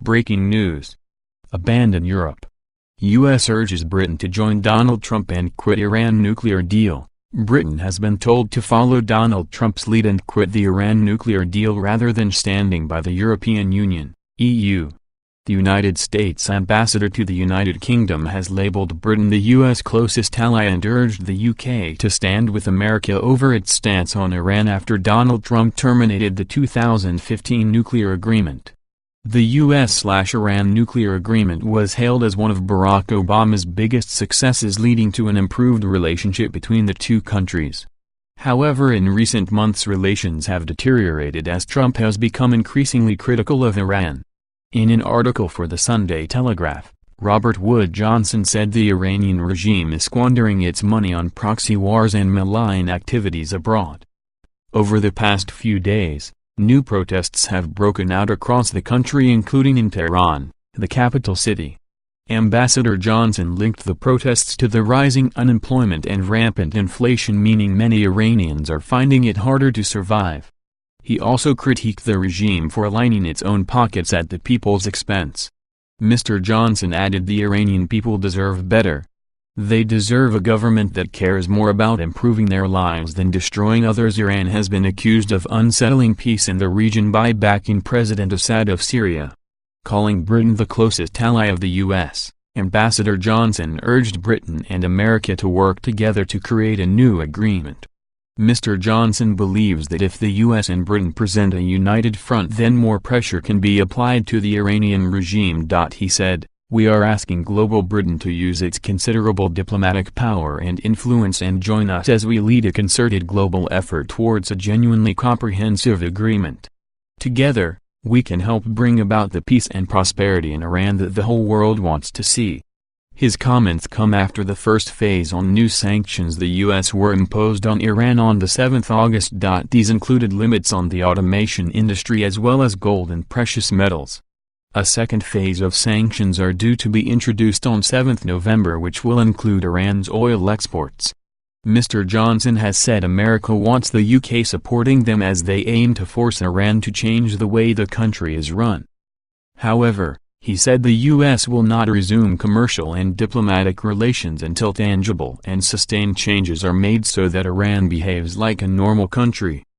Breaking news. Abandon Europe. U.S. urges Britain to join Donald Trump and quit Iran nuclear deal. Britain has been told to follow Donald Trump's lead and quit the Iran nuclear deal rather than standing by the European Union, EU. The United States ambassador to the United Kingdom has labeled Britain the U.S. closest ally and urged the UK to stand with America over its stance on Iran after Donald Trump terminated the 2015 nuclear agreement. The U.S.-Iran nuclear agreement was hailed as one of Barack Obama's biggest successes, leading to an improved relationship between the two countries. However, in recent months relations have deteriorated as Trump has become increasingly critical of Iran. In an article for the Sunday Telegraph, Robert Wood Johnson said the Iranian regime is squandering its money on proxy wars and malign activities abroad. Over the past few days, new protests have broken out across the country, including in Tehran, the capital city. Ambassador Johnson linked the protests to the rising unemployment and rampant inflation, meaning many Iranians are finding it harder to survive. He also critiqued the regime for lining its own pockets at the people's expense. Mr. Johnson added the Iranian people deserve better. They deserve a government that cares more about improving their lives than destroying others. Iran has been accused of unsettling peace in the region by backing President Assad of Syria. Calling Britain the closest ally of the U.S., Ambassador Johnson urged Britain and America to work together to create a new agreement. Mr. Johnson believes that if the U.S. and Britain present a united front, then more pressure can be applied to the Iranian regime. He said, "We are asking global Britain to use its considerable diplomatic power and influence and join us as we lead a concerted global effort towards a genuinely comprehensive agreement. Together, we can help bring about the peace and prosperity in Iran that the whole world wants to see." His comments come after the first phase on new sanctions the U.S. were imposed on Iran on the 7th August. These included limits on the automation industry as well as gold and precious metals. A second phase of sanctions are due to be introduced on 7th November, which will include Iran's oil exports. Mr. Johnson has said America wants the UK supporting them as they aim to force Iran to change the way the country is run. However, he said the U.S. will not resume commercial and diplomatic relations until tangible and sustained changes are made so that Iran behaves like a normal country.